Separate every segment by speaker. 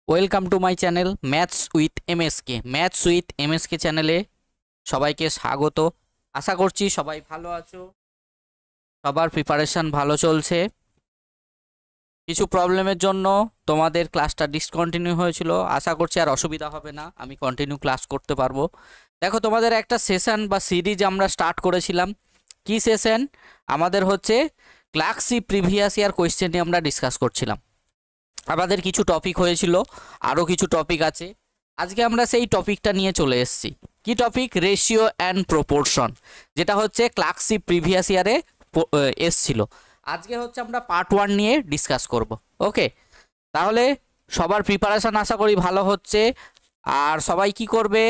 Speaker 1: Welcome to my channel maths with MSK. Maths with MSK চ্যানেলে সবাইকে স্বাগত। আশা করছি সবাই ভালো আছো, সবার প্রিপারেশন ভালো চলছে। কিছু প্রবলেমের জন্য তোমাদের ক্লাসটা ডিসকন্টিনিউ হয়েছিল, আশা করছি আর অসুবিধা হবে না, আমি কন্টিনিউ ক্লাস করতে পারবো। দেখো, তোমাদের একটা সেশন বা সিরিজ আমরা স্টার্ট করেছিলাম। কি সেশন? আমাদের হচ্ছে class C previous year question নিয়ে আমরা ডিসকাস করছিলাম। আমাদের কিছু টপিক হয়েছিল, আরও কিছু টপিক আছে। আজকে আমরা সেই টপিকটা নিয়ে চলে এসেছি। কি টপিক? রেশিও অ্যান্ড প্রপোর্শন, যেটা হচ্ছে ক্লাস সি প্রিভিয়াস ইয়ারে এসছিল। আজকে হচ্ছে আমরা পার্ট 1 নিয়ে ডিসকাস করব। ওকে, তাহলে সবার প্রিপারেশন আশা করি ভালো হচ্ছে। আর সবাই কি করবে,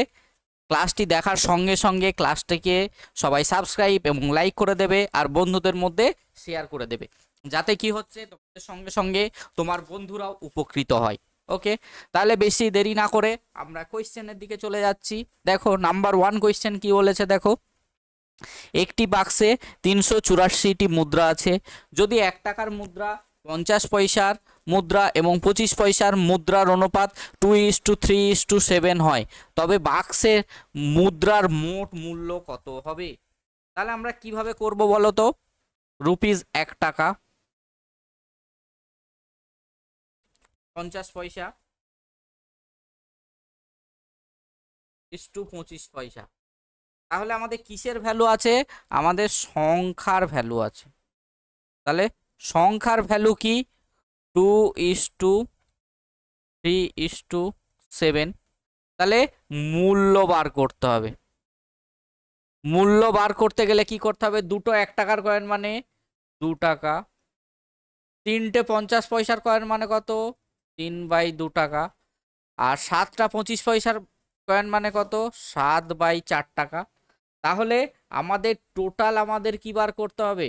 Speaker 1: ক্লাসটি দেখার সঙ্গে সঙ্গে ক্লাসটিকে সবাই সাবস্ক্রাইব এবং লাইক করে দেবে, আর বন্ধুদের মধ্যে শেয়ার করে দেবে, যাতে কি হচ্ছে তোমাদের সঙ্গে সঙ্গে তোমার বন্ধুরাও উপকৃত হয়। ওকে, তাহলে বেশি দেরি না করে আমরা কোয়েশ্চেনের দিকে চলে যাচ্ছি। দেখো, নাম্বার 1 কোয়েশ্চেন কি বলেছে দেখো। একটি বাক্সে 384টি মুদ্রা আছে। যদি 1 টাকার মুদ্রা, 50 পয়সার মুদ্রা এবং 25 পয়সার মুদ্রার অনুপাত 2:3:7 হয়, তবে বাক্সের মুদ্রার মোট মূল্য কত হবে? তাহলে আমরা কিভাবে করব বলো তো। রুপিস 1 টাকা, 50 পয়সা ইস টু 25 পয়সা। তাহলে আমাদের কিসের ভ্যালু আছে? আমাদের সংখ্যার ভ্যালু আছে। তাহলে সংখ্যার ভ্যালু কি? 2:3:7। তাহলে মূল্য বার করতে হবে। মূল্য বার করতে গেলে কি করতে হবে? দুটো 1 টাকার কয়েন মানে 2 টাকা, তিনটে 50 পয়সার কয়েন মানে কত? 3/2 টাকা, আর 7টা 25 পয়সার কয়েন মানে কত? 7/4 টাকা। তাহলে আমাদের টোটাল আমাদের কি বার করতে হবে?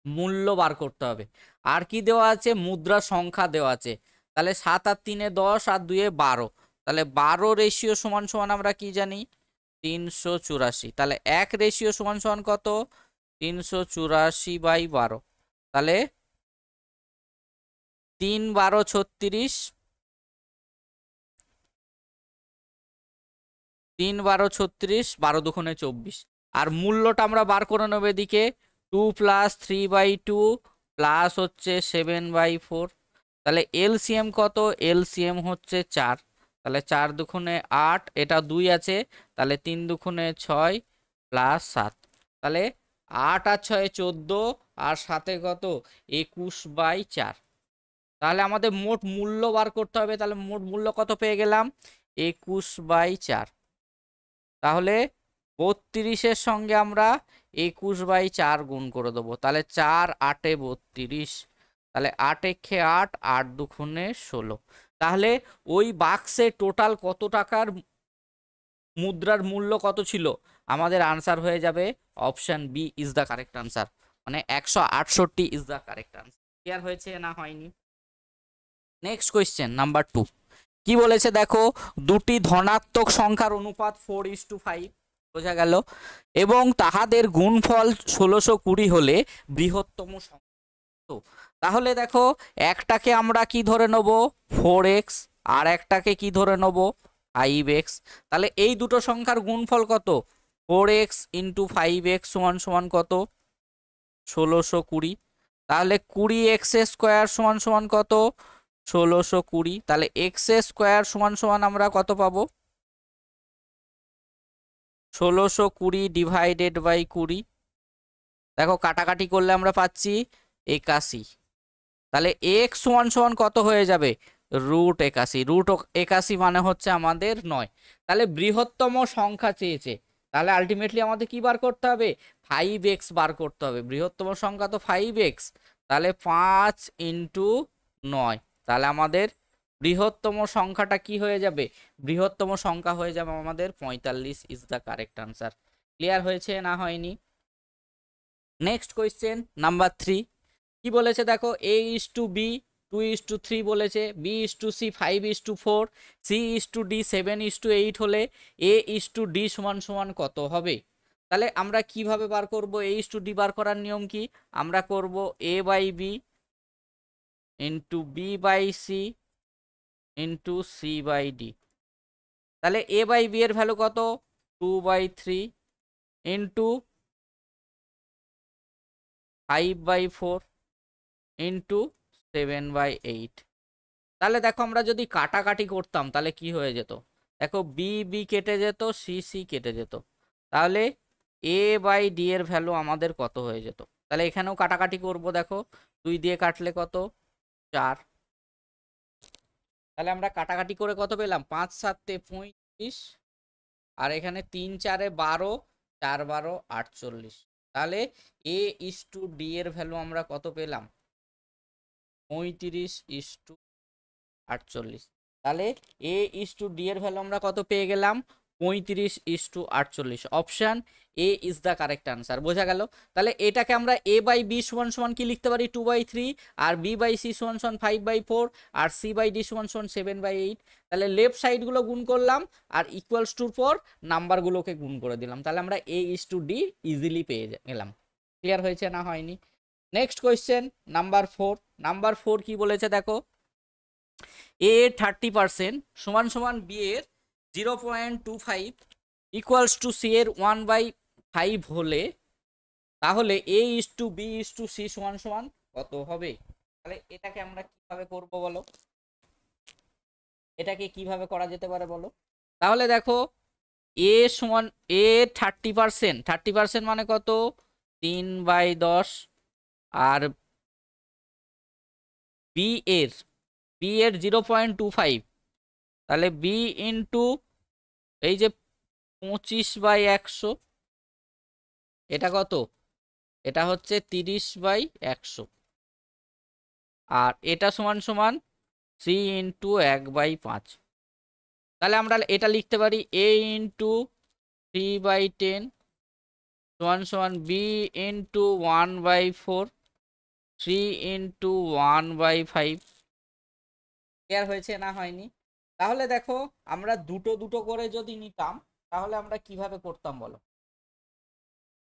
Speaker 1: মূল্য বার করতে হবে। আর কি দেওয়া আছে? মুদ্রা সংখ্যা দেওয়া আছে। তাহলে 7 আর 3 10 আর 2 12। তাহলে 12 রেশিও সমান সমান আমরা কি জানি? 384। তাহলে 1 রেশিও সমান সমান কত? 384/12। তাহলে 3 12 36, 3 12 36, 12 দুগুণে 24। আর মূল্যটা আমরা বার করে নেব এদিকে। 2 + 3/2 প্লাস হচ্ছে 7/4। তাহলে এলসিএম কত? এলসিএম হচ্ছে 4। তাহলে 4 দুগুণে 8, এটা 2 আছে, তাহলে 3 দুগুণে 6 প্লাস 7। তাহলে 8 আর 6 14, আর 7 কত? 21/4। তাহলে আমাদের মোট মূল্য বার করতে হবে। তাহলে মোট মূল্য কত পেয়ে গেলাম? 21/4। তাহলে 32-এর সঙ্গে আমরা 21/4 গুণ করে দেবো। তাহলে 4 8 32। তাহলে 8 একে 8, 8 দুগুণে 16। তাহলে ওই বাক্সে টোটাল কত টাকার মুদ্রার মূল্য কত ছিল? আমাদের আনসার হয়ে যাবে option B is the correct answer, মানে 168 is the correct answer. Clear হয়েছে না হয়নি? নেক্সট কোয়েশ্চেন নাম্বার 2 কি বলেছে দেখো। দুটি ধনাত্মক সংখ্যার অনুপাত 4:5 বোঝা গেল, এবং তাহাদের গুণফল 1620 হলে বৃহত্তম সংখ্যা। তাহলে দেখো, একটাকে আমরা কি ধরে নেব? 4x, আর একটাকে কি ধরে নেব? 5x। তাহলে এই দুটো সংখ্যার গুণফল কত? 4x × 5x সমান সমান কত? 1620। তাহলে 20x² সমান সমান কত? 1620। তাহলে x² সমান সমান আমরা কত পাবো? 1620 / 20। দেখো, কাটাকাটি করলে আমরা পাচ্ছি 81। তাহলে x সমান সমান কত হয়ে যাবে? √81। √81 মানে হচ্ছে আমাদের 9। তাহলে বৃহত্তম সংখ্যা চেয়েছে। তাহলে আলটিমেটলি আমাদের কি বার করতে হবে? 5x বার করতে হবে। বৃহত্তম সংখ্যা তো 5x। তাহলে 5 × 9। তাহলে আমাদের বৃহত্তম সংখ্যাটা কি হয়ে যাবে? বৃহত্তম সংখ্যা হয়ে যাবে আমাদের 45 is the correct answer. Clear হয়েছে না হয়নি? নেক্সট কোয়েশ্চেন নাম্বার 3 কি বলেছে দেখো। A:B 2:3 বলেছে, B:C 5:4, C:D 7:8 হলে A:D সমান সমান কত হবে? তাহলে আমরা কিভাবে বার করব? A:D বার করার নিয়ম কি? আমরা করব A/B × B/C into C by D. তাহলে এ বাই বি এর ভ্যালু কত? 2/3 ইন্টু 5/4 ইন্টু 7/8। তাহলে দেখো আমরা যদি কাটাকাটি করতাম তাহলে কি হয়ে যেত? দেখো বি বি কেটে যেত, সি সি কেটে যেত, তাহলে এ বাই ডি এর ভ্যালু আমাদের কত হয়ে যেত? তাহলে এখানেও কাটাকাটি করব, দেখো 2 দিয়ে কাটলে কত? 4। তাহলে আমরা কাটাকাটি করে কত পেলাম? 5 7 35, আর এখানে 3 4 12, 4 12 48। তাহলে এ ইস টু ডি এর ভ্যালু আমরা কত পেলাম? 35:48। তাহলে এ ইস টু ডি এর ভ্যালু আমরা কত পেয়ে গেলাম? 35:48। Option A is the correct answer. বোঝা গেল? তাহলে এটাকে আমরা এ বাই বি সমান সমান কি লিখতে পারি? 2/3, আর বি বাই সি সমান সমান 5/4, আর সি বাই ডি সমান সমান 7/8। তাহলে লেফট সাইডগুলো গুণ করলাম আর ইকুয়ালস টুর পর নাম্বারগুলোকে গুণ করে দিলাম, তাহলে আমরা এ ইস টু ডি ইজিলি পেয়ে গেলাম। ক্লিয়ার হয়েছে না হয়নি? Next question number 4। নাম্বার 4 কি বলেছে দেখো, এ এর 30% সমান সমান বি এর 0.25 ইকুয়ালস টু সি এর 1/5 হলে তাহলে A is to B is to C সমান সমান কত হবে? তাহলে এটাকে আমরা কিভাবে করব বলো? এটাকে কিভাবে করা যেতে পারে বলো? তাহলে দেখো এ সমান এ 30% মানে কত? 3/10। আর বি এর 0.25, তাহলে বি ইন্টু এই যে 25/100, এটা কত? এটা হচ্ছে 30/100। আর এটা সমান সমান সি ইন্টু 1/5। তাহলে আমরা এটা লিখতে পারি এ ইন্টু 3/10 সমান সমান বি ইন্টু 1/4, 3 ইন্টু 1/5। ক্লিয়ার হয়েছে না হয়নি? তাহলে দেখো আমরা দুটো দুটো করে যদি নিতাম তাহলে আমরা কিভাবে করতাম বলো?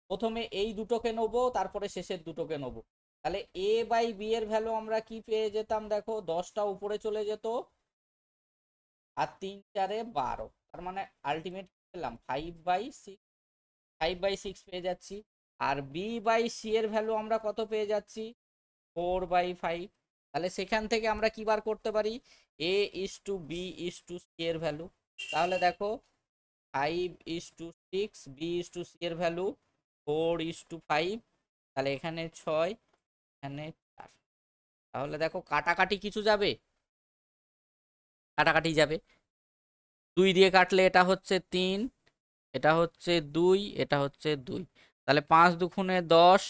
Speaker 1: প্রথমে এই দুটোকে নেবো, তারপরে শেষের দুটোকে নেবো। তাহলে এ বাই বি এর ভ্যালু আমরা কি পেয়ে যেতাম? দেখো 10টা উপরে চলে যেত, আর 3 4 12, তার মানে আলটিমেট পেলাম 5/6। 5/6 পেয়ে যাচ্ছি। আর বি বাই সি এর ভ্যালু আমরা কত পেয়ে যাচ্ছি? 4/5। তাহলে সেখান থেকে আমরা কি বার করতে পারি? A is to B is to C এর ভ্যালু। তাহলে দেখো 5:6, বি ইস টু সি এর ভ্যালু 4:5। তাহলে এখানে 6, এখানে 4। তাহলে দেখো কাটাকাটি কিছু যাবে? কাটাকাটি যাবে। 2 দিয়ে কাটলে এটা হচ্ছে 3, এটা হচ্ছে 2, এটা হচ্ছে 2। তাহলে 5 দুগুণে 10,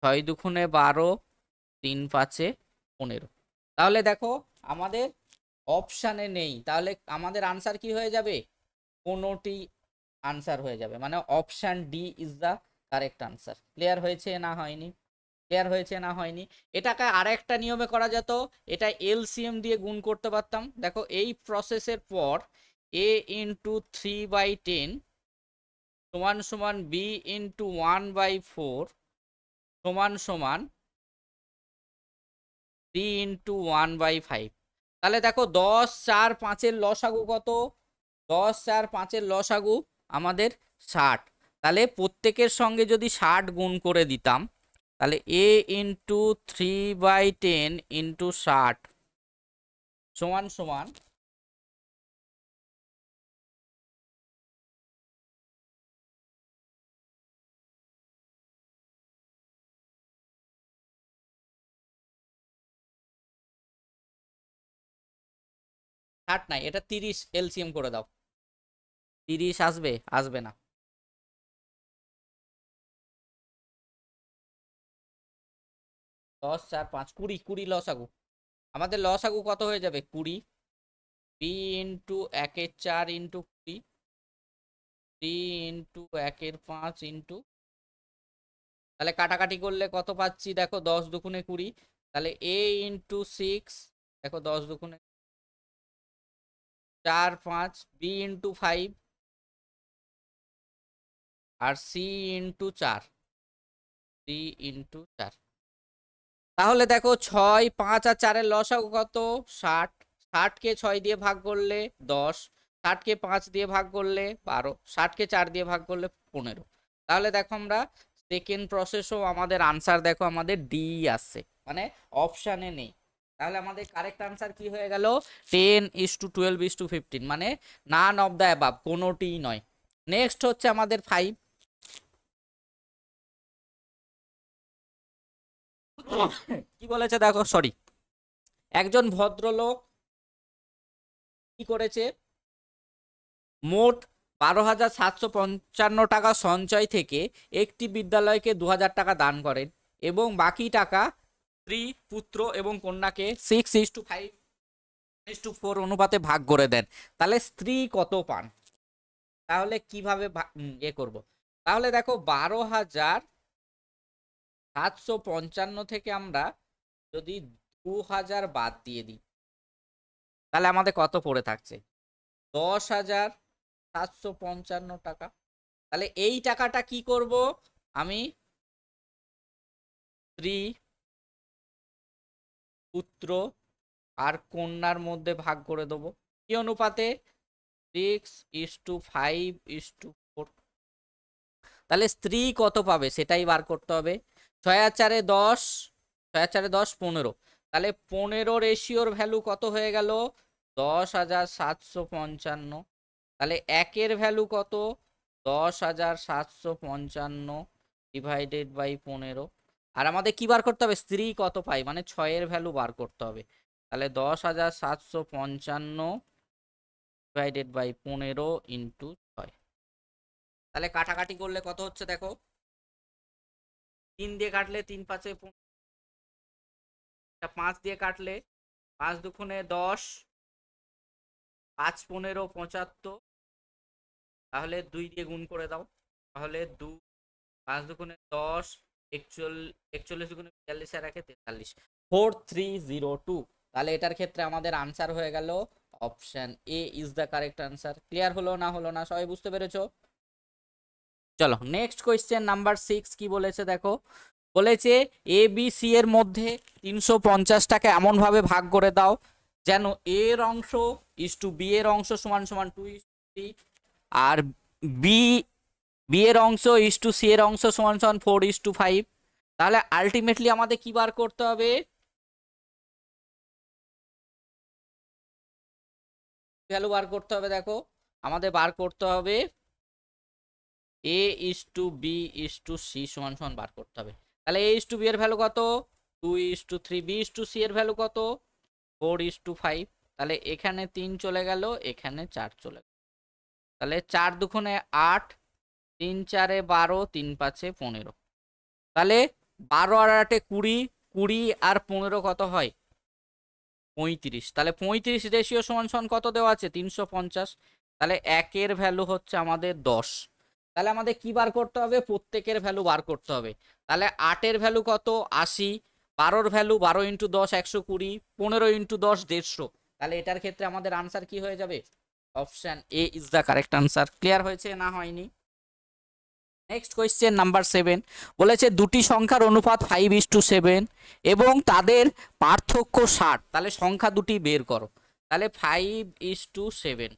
Speaker 1: 6 দুগুণে 12, 3 5 15। তাহলে দেখো আমাদের অপশানে নেই, তাহলে আমাদের আনসার কি হয়ে যাবে? কোনোটি আনসার হয়ে যাবে, মানে option D is the correct answer. Clear হয়েছে না হয়নি? ক্লিয়ার হয়েছে না হয়নি? এটাকে আরেকটা নিয়মে করা যেত, এটা এলসিএম দিয়ে গুণ করতে পারতাম। দেখো এই প্রসেসের পর এ ইন্টু 3/10 সমান সমান বি ইন্টু 1/4 সমান সমান 3 ইন্টু 1/5। তাহলে দেখো 10 4 5-এর লসাগু কত? 10 4 5-এর লসাগু আমাদের 60। তাহলে প্রত্যেকের সঙ্গে যদি 60 গুণ করে দিতাম তাহলে এ ইন্টু 3/10 ইন্টু 60 সমান সমান 60 নাই, এটা 30 এলসিএম করে দাও। 30 আসবে? আসবে না। 10 4 5 20, 20 লসাগু। আমাদের লসাগু কত হয়ে যাবে? 20। B into 1/4 into 20, 3 into 1/5 into, তাহলে কাটাকাটি করলে কত পাচ্ছি? দেখো 10 দুগুণে 20। তাহলে এ ইন্টু 6, দেখো 10 দুগুণে 4 5, বি ইন্টু 5, আর সি ইন্টু 4, সি ইন্টু 4। তাহলে দেখো 6 5 আর 4-এর লসাগু কত? 60। 60কে 6 দিয়ে ভাগ করলে 10, 60কে 5 দিয়ে ভাগ করলে 12, 60কে 4 দিয়ে ভাগ করলে 15। তাহলে দেখো আমরা সেকেন্ড প্রসেসও আমাদের আনসার দেখো আমাদের ডি আসছে, মানে অপশানে নেই। তাহলে আমাদের কারেক্ট আনসার কি হয়ে গেল? 10:12:15, মানে নান অফ দ্য অ্যাবাভ, কোনোটিই নয়। নেক্সট হচ্ছে আমাদের 5। কি বলেছে দেখো, সরি, একজন ভদ্রলোক কি করেছে, মোট 12,755 টাকা সঞ্চয় থেকে একটি বিদ্যালয়কে 2,000 টাকা দান করেন এবং বাকি টাকা স্ত্রী, পুত্র এবং কন্যাকে 6:5:4 অনুপাতে ভাগ করে দেন। তাহলে স্ত্রী কত পান? তাহলে কিভাবে করব? তাহলে দেখো 12,755 থেকে আমরা যদি 2,000 বাদ দিয়ে দিই, তাহলে আমাদের কত পড়ে থাকছে? 10,755 টাকা। তাহলে এই টাকাটা কি করব? আমি স্ত্রী, পুত্র আর কন্যার মধ্যে ভাগ করে দেবো। কি অনুপাতে? 6:5:4। তাহলে স্ত্রী কত পাবে সেটাই বার করতে হবে। 6 আর 10, 6 আর 10 15। তাহলে 15 রেশিওর ভ্যালু কত হয়ে গেল? 10,755। তাহলে একের ভ্যালু কত? 10,755 ডিভাইডেড বাই 15। আর আমাদের কি বার করতে হবে? স্ত্রী কত পাই, মানে 6-এর ভ্যালু বার করতে হবে। তাহলে 10,755 ডিভাইডেড বাই 15 ইন্টু 6। তাহলে কাটাকাটি করলে কত হচ্ছে দেখো, 3 দিয়ে কাটলে 3×5 15, 5 দিয়ে কাটলে 5×2 10, 5×15 75। তাহলে 2 দিয়ে গুণ করে দাও, তাহলে 2, 5×2 10, 41×42 আর 43, 4302। তাহলে এটার ক্ষেত্রে আমাদের আনসার হয়ে গেল option A is the correct answer. Clear হলো না হলো না, সবাই বুঝতে পেরেছো? চলো নেক্সট কোয়েশ্চেন নাম্বার 6 কি বলেছে দেখো, বলেছে এ বি সি এর মধ্যে 350টাকে এমন ভাবে ভাগ করে দাও যেন এ এর অংশ ইস টু বি এর অংশ সমান সমান 2:3, আর বি বি এর অংশ ইস টু সি এর অংশ সমান সমান 4:5। তাহলে আলটিমেটলি আমাদের কি বার করতে হবে? ভ্যালু বার করতে হবে। দেখো আমাদের বার করতে হবে A is to B is to C সমান সমান বার করতে হবে। তাহলে এ ইস টু বি এর ভ্যালু কত? 2:3। বি ইস টু সি এর ভ্যালু কত? 4:5। তাহলে এখানে 3 চলে গেল, এখানে 4 চলে গেল। তাহলে 4×2 8, 3×4 12, 3×5 15। তাহলে 12 আর 8 20, 20 আর 15 কত হয়? 35। তাহলে 35 রেশিও সমান সমান কত দেওয়া আছে? 350। তাহলে একের ভ্যালু হচ্ছে আমাদের 10। তাহলে আমাদের কি বার করতে হবে? প্রত্যেকের ভ্যালু বার করতে হবে। তাহলে 8-এর ভ্যালু কত? 80, 12-র ভ্যালু 12 × 10 120, 15 × 10 150। তাহলে এটার ক্ষেত্রে আমাদের আনসার কি হয়ে যাবে? Option A is the correct answer. Clear হয়েছে না হয়নি? নেক্সট কোয়েশ্চেন নাম্বার 7 বলেছে দুটি সংখ্যার অনুপাত 5:7 এবং তাদের পার্থক্য 60। তাহলে সংখ্যা দুটি বের করো। তাহলে 5:7,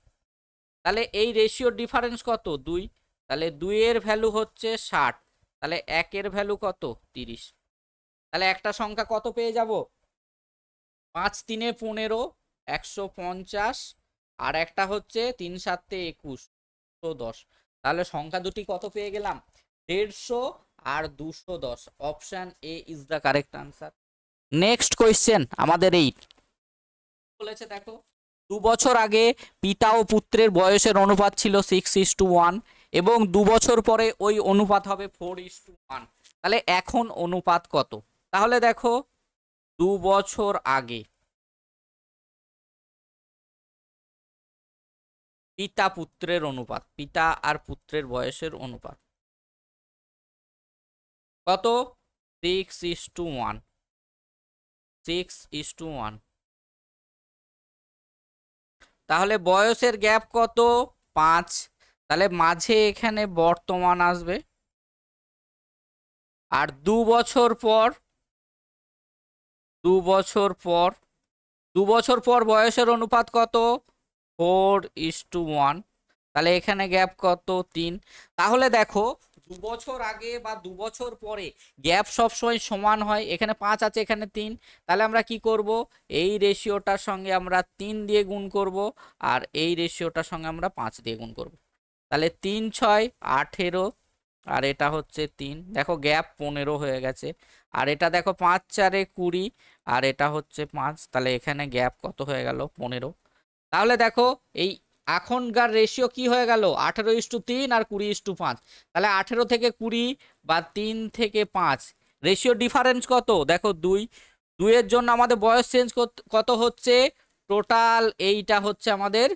Speaker 1: তাহলে এই রেশিওর ডিফারেন্স কত? 2। তাহলে 2 এর ভ্যালু হচ্ছে 60, তাহলে 1 এর ভ্যালু কত? 30। তাহলে একটা সংখ্যা কত পেয়ে যাব? 5×3 15, 150, আর একটা হচ্ছে 3×7 21, 110। তাহলে সংখ্যা দুটি কত পেয়ে গেলাম? 150 আর 210। Option A is the correct answer. Next question আমাদের 8 বলেছে দেখো, 2 বছর আগে পিতা ও পুত্রের বয়সের অনুপাত ছিল 6:1 এবং 2 বছর পরে ওই অনুপাত হবে 4:1। তাহলে এখন অনুপাত কত? তাহলে দেখো 2 বছর আগে পিতা পুত্রের অনুপাত, পিতা আর পুত্রের বয়সের অনুপাত কত? 6:1, 6:1। তাহলে বয়সের গ্যাপ কত? 5। তাহলে মাঝে এখানে বর্তমান আসবে, আর 2 বছর পর 2 বছর পর বয়সের অনুপাত কত? 4:1। তাহলে এখানে গ্যাপ কত? 3। তাহলে দেখো 2 বছর আগে বা 2 বছর পরে গ্যাপ সবসময় সমান হয়। এখানে 5 আছে, এখানে 3। তাহলে আমরা কি করব? এই রেশিওটার সঙ্গে আমরা 3 দিয়ে গুণ করব, আর এই রেশিওটার সঙ্গে আমরা 5 দিয়ে গুণ করব। তাহলে 3 6 18, আর এটা হচ্ছে 3। দেখো গ্যাপ 15 হয়ে গেছে। আর এটা দেখো 5 4 20, আর এটা হচ্ছে 5। তাহলে এখানে গ্যাপ কত হয়ে গেল? 15। তাহলে দেখো এই এখনকার রেশিও কি হয়ে গেল? 18:3 আর 20:5। তাহলে 18 থেকে 20 বা 3 থেকে 5 রেশিও ডিফারেন্স কত? দেখো 2। 2 এর জন্য আমাদের বয়স চেঞ্জ কত হচ্ছে? টোটাল এইটা হচ্ছে আমাদের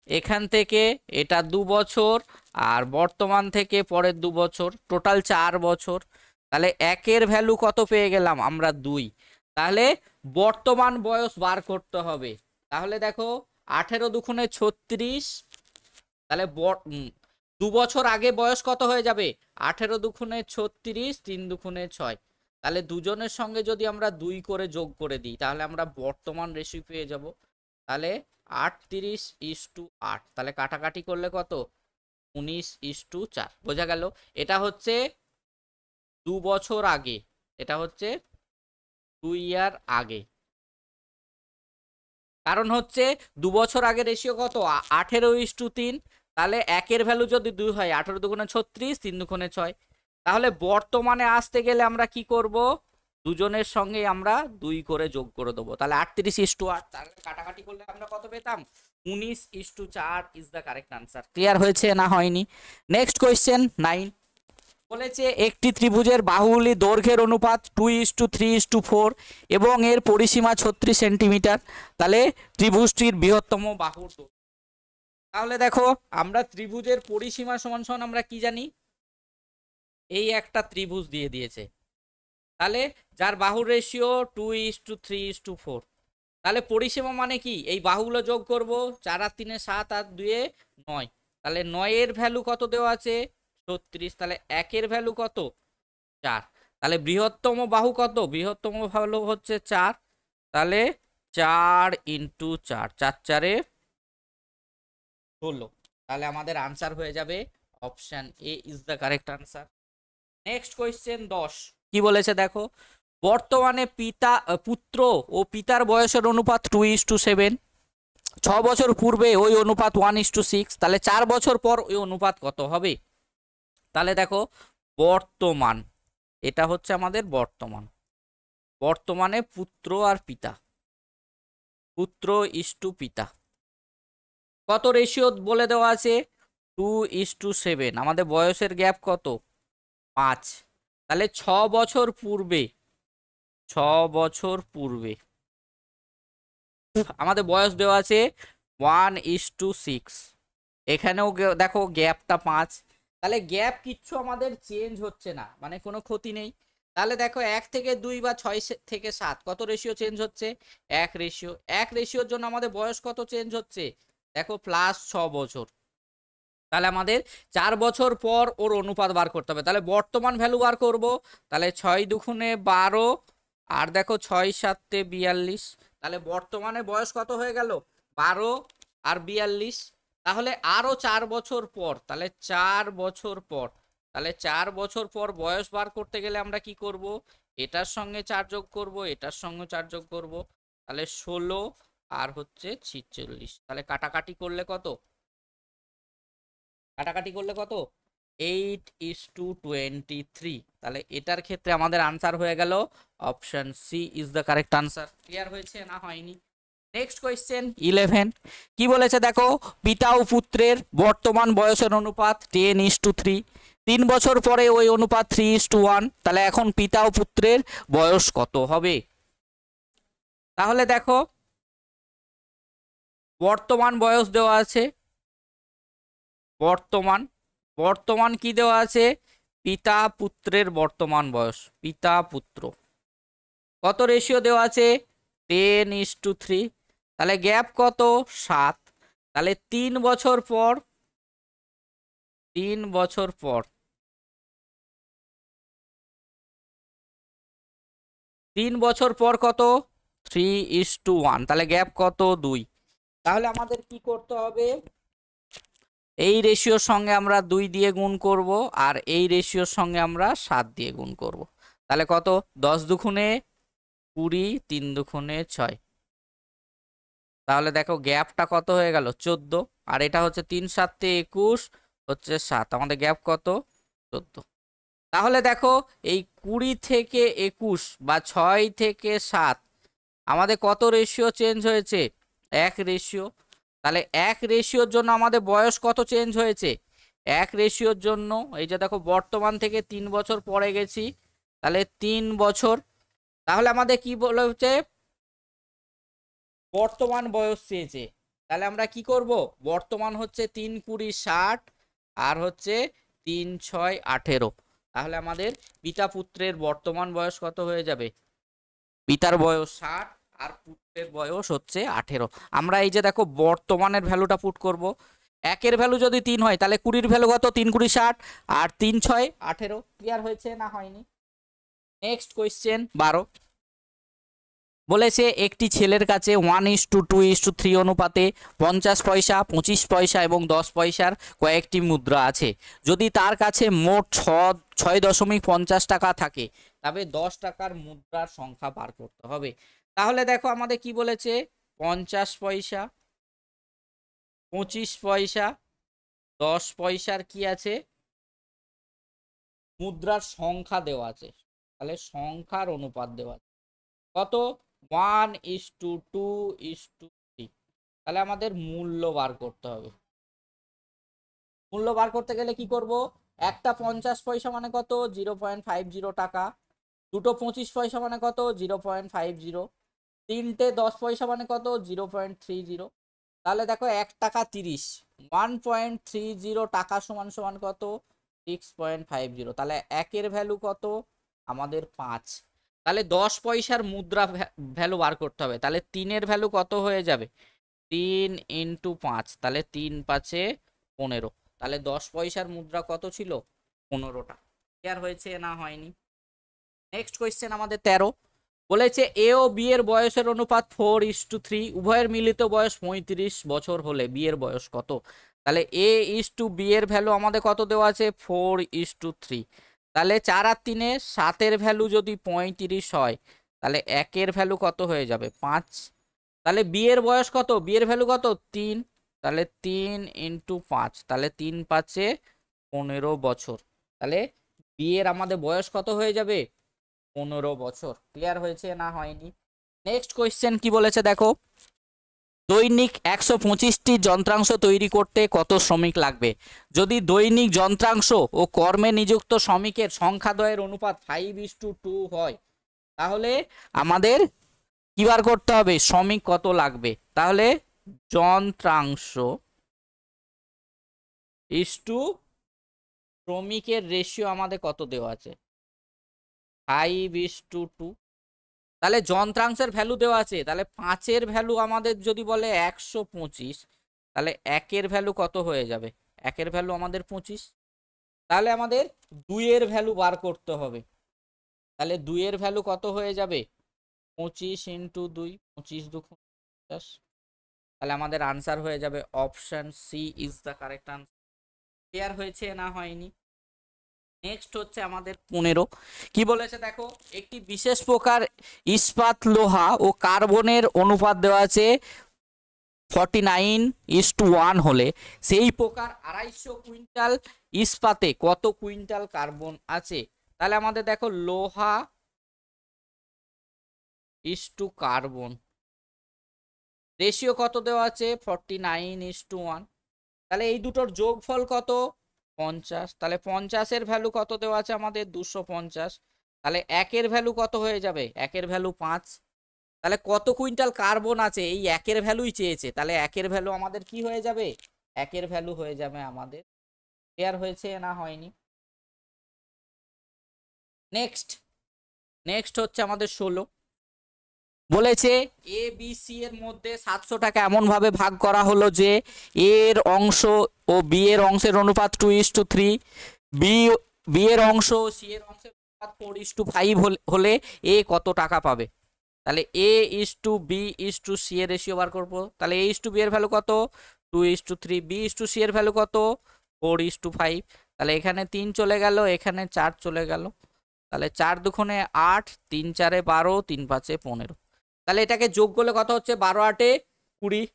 Speaker 1: এখান থেকে এটা 2 বছর, আর বর্তমান থেকে পরের 2 বছর, টোটাল 4 বছর। তাহলে একের ভ্যালু কত পেয়ে গেলাম আমরা? 2। তাহলে বর্তমান বয়স বার করতে হবে। তাহলে দেখো 18 দুগুণে 36। তাহলে 2 বছর আগে বয়স কত হয়ে যাবে? 18 দুগুণে 36, 3 দুগুণে 6। তাহলে দুজনের সঙ্গে যদি আমরা 2 করে যোগ করে দিই, তাহলে আমরা বর্তমান রেশিও পেয়ে যাব। তাহলে 38:8। তাহলে কাটাকাটি করলে কত? 19:4। বোঝা গেল? এটা হচ্ছে 2 বছর আগে, এটা হচ্ছে 2 ইয়ার আগে। কারণ হচ্ছে 2 বছর আগে রেশিও কত? 18:3। তাহলে একের ভ্যালু যদি 2 হয়, 18 দুগুণে 36, 3 দুগুণে 6। তাহলে বর্তমানে আসতে গেলে আমরা কি করব? দুজনের সঙ্গে আমরা 2 করে যোগ করে দেবো। তাহলে 38:8। তাহলে কাটাকাটি করলে আমরা কত পেতাম? 19:4 is the correct answer. Clear হয়েছে না হয়নি? নেক্সট কোয়েশ্চেন 9 বলেছে একটি ত্রিভুজের বাহুগুলি দৈর্ঘ্যের অনুপাত 2:3:4 এবং এর পরিসীমা 36 সেন্টিমিটার। তাহলে ত্রিভুজটির বৃহত্তম বাহুর দৈর্ঘ্য। তাহলে দেখো আমরা ত্রিভুজের পরিসীমা সমান সমান আমরা কি জানি? এই একটা ত্রিভুজ দিয়ে দিয়েছে, তাহলে যার বাহুর রেশিও 2:3:4। তাহলে পরিসীমা মানে কি? এই বাহুগুলো যোগ করব, 4 আর 3 7 আর 2 9। তাহলে 9 এর ভ্যালু কত দেওয়া আছে? 36। তাহলে 1 এর ভ্যালু কত? 4। তাহলে বৃহত্তম বাহু কত? বৃহত্তম বাহু হচ্ছে 4। তাহলে 4 × 4, 4 4 16। তাহলে আমাদের আনসার হয়ে যাবে option A is the correct answer. Next question 10 কি বলেছে দেখো, বর্তমানে পুত্র ও পিতার বয়সের অনুপাত 2:7। 6 বছর পূর্বে ওই অনুপাত 1:6। তাহলে 4 বছর পর ওই অনুপাত কত হবে? তাহলে দেখো বর্তমান, এটা হচ্ছে আমাদের বর্তমান। বর্তমানে পুত্র আর পিতা, পুত্র ইস্টু পিতা, কত রেশিও বলে দেওয়া আছে? 2:7। আমাদের বয়সের গ্যাপ কত? 5। তাহলে 6 বছর পূর্বে, 6 বছর পূর্বে আমাদের বয়স দেওয়া আছে 1:6। এখানেও দেখো গ্যাপটা 5। তাহলে গ্যাপ কিচ্ছু আমাদের চেঞ্জ হচ্ছে না, মানে কোনো ক্ষতি নেই। তাহলে দেখো 1 থেকে 2 বা 6 থেকে 7 কত রেশিও চেঞ্জ হচ্ছে? 1 রেশিও। 1 রেশিওর জন্য আমাদের বয়স কত চেঞ্জ হচ্ছে? দেখো প্লাস 6 বছর। তাহলে আমাদের 4 বছর পর ওর অনুপাত বার করতে হবে। তাহলে বর্তমান ভ্যালু বার করব। তাহলে 6 দুগুণে 12, আর দেখো 6 7 42। তাহলে বর্তমানে বয়স কত হয়ে গেল? 12 আর 42। তাহলে আরো 4 বছর পর, তাহলে 4 বছর পর, তাহলে 4 বছর পর বয়স বার করতে গেলে আমরা কি করব? এটার সঙ্গে 4 যোগ করব, এটার সঙ্গে 4 যোগ করব। তাহলে 16 আর হচ্ছে 46। তাহলে কাটাকাটি করলে কত? কাটাকাটি করলে কত? 8:23। তাহলে এটার ক্ষেত্রে আমাদের আনসার হয়ে গেল option C is the correct answer. Clear হয়েছে না হয়নি? নেক্সট কোয়েশ্চেন 11 কি বলেছে দেখো, পিতা ও পুত্রের বর্তমান বয়সের অনুপাত 10:3। 3 বছর পরে ওই অনুপাত 3:1। তাহলে এখন পিতা ও পুত্রের বয়স কত হবে? তাহলে দেখো বর্তমান বয়স দেওয়া আছে, বর্তমান, বর্তমান কি দেওয়া আছে? পিতা পুত্রের বর্তমান বয়স, পিতা পুত্র কত রেশিও দেওয়া আছে? 10:3। তাহলে গ্যাপ কত? 7। তাহলে 3 বছর পর, 3 বছর পর, 3 বছর পর কত? 3:1, তাহলে গ্যাপ কত 2। তাহলে আমাদের কি করতে হবে, এই রেশিওর সঙ্গে আমরা 2 দিয়ে গুণ করব, আর এই রেশিওর সঙ্গে আমরা 7 দিয়ে গুণ করব। তাহলে কত, 10 দুগুণে 20, 3 দুগুণে 6। তাহলে দেখো গ্যাপটা কত হয়ে গেল 14, আর এটা হচ্ছে 3 7 21 হচ্ছে 7, আমাদের গ্যাপ কত 14। তাহলে দেখো এই 20 থেকে 21 বা 6 থেকে 7 আমাদের কত রেশিও চেঞ্জ হয়েছে, 1 রেশিও। তাহলে 1 রেশিওর জন্য আমাদের বয়স কত চেঞ্জ হয়েছে, 1 রেশিওর জন্য এই যে দেখো বর্তমান থেকে 3 বছর পরে গেছি, তাহলে 3 বছর। তাহলে আমাদের কি বলেছে, বর্তমান বয়স চেয়েছে। তাহলে আমরা কি করব, বর্তমান হচ্ছে 3 20 60 আর হচ্ছে 3 6 18। তাহলে আমাদের পিতা পুত্রের বর্তমান বয়স কত হয়ে যাবে, পিতার বয়স 60 আর পুত্রের বয়স হচ্ছে 18। আমরা এই যে দেখো বর্তমানের ভ্যালুটা পুট করব, 1 এর ভ্যালু যদি 3 হয় তাহলে 20 এর ভ্যালু কত, 3 20 60 আর 3 6 18। ক্লিয়ার হয়েছে না হয়নি? নেক্সট কোয়েশ্চেন 12 বলেছে একটি ছেলের কাছে 1:2:3 অনুপাতে 50 পয়সা, 25 পয়সা এবং 10 পয়সার কয়েকটি মুদ্রা আছে। যদি তার কাছে মোট 6.50 টাকা থাকে তবে 10 টাকার মুদ্রার সংখ্যা বার করতে হবে। তাহলে দেখো আমাদের কি বলেছে, 50 পয়সা, 25 পয়সা, 10 পয়সার কি আছে, মুদ্রার সংখ্যা দেওয়া আছে। তাহলে সংখ্যার অনুপাত দেওয়া আছে কত, 1:2:3। তাহলে আমাদের মূল্য বার করতে হবে। মূল্য বার করতে গেলে কি করব, একটা 50 পয়সা মানে কত, 0.50 টাকা, দুটো 25 পয়সা মানে কত, 0.50, তিনটে 10 পয়সা মানে কত, 0.30। তাহলে দেখো 1 টাকা 30, 1.30 টাকা সমান সমান কত, 6.50। তাহলে 1 এর ভ্যালু কত আমাদের 5। তাহলে 10 পয়সার মুদ্রা ভ্যালু বার করতে হবে। তাহলে 3 এর ভ্যালু কত হয়ে যাবে, 3 × 5, তাহলে 3 5 15। তাহলে 10 পয়সার মুদ্রা কত ছিল, 15টা। ক্লিয়ার হয়েছে না হয়নি? নেক্সট কোয়েশ্চেন আমাদের 13 বলেছে এ ও বি এর বয়সের অনুপাত 4:3, উভয়ের মিলিত বয়স 35 বছর হলে বি এর বয়স কত। তাহলে A:B এর ভ্যালু আমাদের কত দেওয়া আছে, 4:3। তাহলে 4 আর 3 7 ভ্যালু যদি 35 হয় তাহলে 1 এর ভ্যালু কত হয়ে যাবে, 5। তাহলে বি এর বয়স কত, বি এর ভ্যালু কত, 3। তাহলে 3 × 5, তাহলে 3 5 15 বছর। তাহলে বি এর আমাদের বয়স কত হয়ে যাবে, 15 বছর। ক্লিয়ার হয়েছে না হয়নি? নেক্সট কোয়েশ্চেন কি বলেছে দেখো, দৈনিক 125টি যন্ত্রাংশ তৈরি করতে কত শ্রমিক লাগবে। যদি দৈনিক যন্ত্রাংশ ও কর্মে নিযুক্ত শ্রমিকের সংখ্যাদ্বয়ের অনুপাত 5:2 হয় তাহলে আমাদের কি বার করতে হবে, শ্রমিক কত লাগবে। তাহলে যন্ত্রাংশ ইসটু শ্রমিকের রেশিও আমাদের কত দেওয়া আছে, 5:2। তাহলে যন্ত্রাংশের ভ্যালু দেওয়া আছে, তাহলে 5 এর ভ্যালু আমাদের যদি বলে 125, তাহলে 1 এর ভ্যালু কত হয়ে যাবে, 1 এর ভ্যালু আমাদের 25। তাহলে আমাদের 2 এর ভ্যালু বার করতে হবে। তাহলে 2 এর ভ্যালু কত হয়ে যাবে, 25 × 2, 25 2 50। তাহলে আমাদের আনসার হয়ে যাবে option C is the correct answer. Clear হয়েছে না হয়নি? নেক্সট হচ্ছে আমাদের 15 কি বলেছে দেখো, একটি বিশেষ প্রকার ইস্পাত লোহা ও কার্বনের অনুপাত দেওয়া আছে 49:1 হলে সেই প্রকার 250 কুইন্টাল ইস্পাতে কত কুইন্টাল কার্বন আছে। তাহলে আমাদের দেখো লোহা ইস্টু কার্বন রেশিও কত দেওয়া আছে, 49:1। তাহলে এই দুটোর যোগফল কত, 50। তাহলে 50 এর ভ্যালু কত দেওয়া আছে আমাদের, 250। তাহলে 1 এর ভ্যালু কত হয়ে যাবে, 1 এর ভ্যালু 5। তাহলে কত কুইন্টাল কার্বন আছে, এই 1 এর ভ্যালুই চেয়েছে। তাহলে 1 এর ভ্যালু আমাদের কি হয়ে যাবে, 1 এর ভ্যালু হয়ে যাবে আমাদের। ক্লিয়ার হয়েছে না হয়নি? নেক্সট হচ্ছে আমাদের 16 বলেছে এ বি সি এর মধ্যে 700 টাকা এমন ভাবে ভাগ করা হলো যে এর অংশ ও বি এর অংশের অনুপাত 2:3, বি এর অংশ ও সি এর অংশের অনুপাত 4:5 হলে এ কত টাকা পাবে। তাহলে A is to B is to C এর রেশিও বার করবো। তাহলে এ ইস টু বি এর ভ্যালু কত? 2:3। বি ইস টু সি এর ভ্যালু কত? 4:5। তাহলে এখানে 3 চলে গেল, এখানে 4 চলে গেল। তাহলে 4 দুগুণে 8, 3 4 12, 3 5 15। তাহলে এটাকে যোগ করলে কত হচ্ছে? 12 8 20,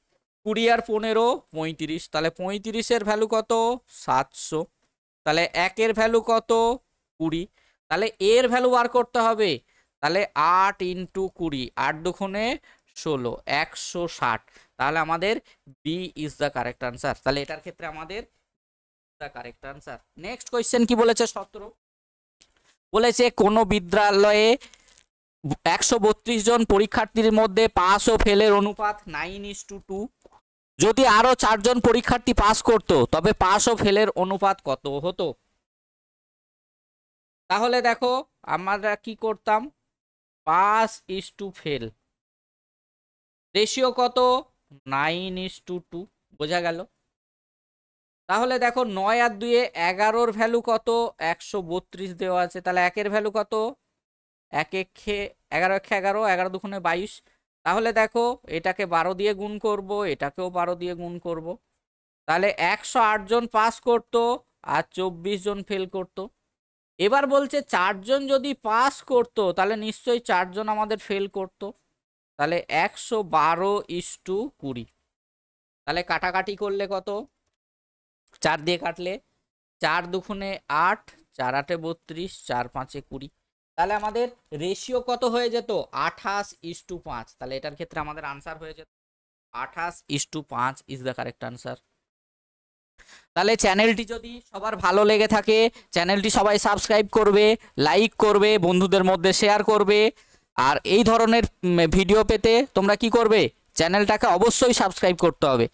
Speaker 1: 20 আর 15 35। তাহলে 35 এর ভ্যালু কত? 700। তাহলে 1 এর ভ্যালু কত? 20। তাহলে এর ভ্যালু বার করতে হবে। তাহলে 8 ইন্টু 20, 8 দুগুণে 16, 160। তাহলে আমাদের B is the correct answer. তাহলে এটার ক্ষেত্রে আমাদের the correct answer. Next question কি বলেছে? 17 বলেছে কোন বিদ্যালয়ে 132 জন পরীক্ষার্থীর মধ্যে পাস ও ফেলের অনুপাত 9:2। যদি আরো 4 জন পরীক্ষার্থী পাস করত তবে পাস ও ফেলের অনুপাত কত হতো? তাহলে দেখো আমরা কি করতাম, pass is to fail ratio কত? 9:2। বোঝা গেল? তাহলে দেখো 9 আর 2 11-র ভ্যালু কত? 132 দেওয়া আছে। তাহলে 1-এর ভ্যালু কত? 1 একে 11 একে 11, 11 দুগুণে 22। তাহলে দেখো এটাকে 12 দিয়ে গুণ করব, এটাকেও 12 দিয়ে গুণ করব। তাহলে 108 জন পাস করত আর 24 জন ফেল করত। এবার বলছে 4 জন যদি পাস করত তাহলে নিশ্চয়ই 4 জন আমাদের ফেল করত। তাহলে 112:20। তাহলে কাটাকাটি করলে কত? 4 দিয়ে কাটলে 4 দুগুণে 8, 4 8 32, 4 5 20। তাহলে আমাদের রেশিও কত হয়ে যেত? 28:5। তাহলে এটার ক্ষেত্রে আমাদের আনসার হয়ে যেত 28:5 ইজ দ্য কারেক্ট আনসার। তাহলে চ্যানেলটি যদি সবার ভালো লেগে থাকে চ্যানেলটি সবাই সাবস্ক্রাইব করবে, লাইক করবে, বন্ধুদের মধ্যে শেয়ার করবে। আর এই ধরনের ভিডিও পেতে তোমরা কি করবে? চ্যানেলটাকে অবশ্যই সাবস্ক্রাইব করতে হবে।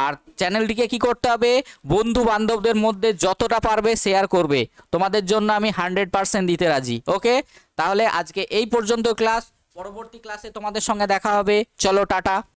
Speaker 1: আর চ্যানেলটিকে কি করতে হবে? বন্ধু বান্ধবদের মধ্যে যতটা পারবে শেয়ার করবে। তোমাদের জন্য আমি 100% দিতে রাজি। ওকে, তাহলে আজকে এই পর্যন্ত ক্লাস। পরবর্তী ক্লাসে তোমাদের সঙ্গে দেখা হবে। চলো টাটা।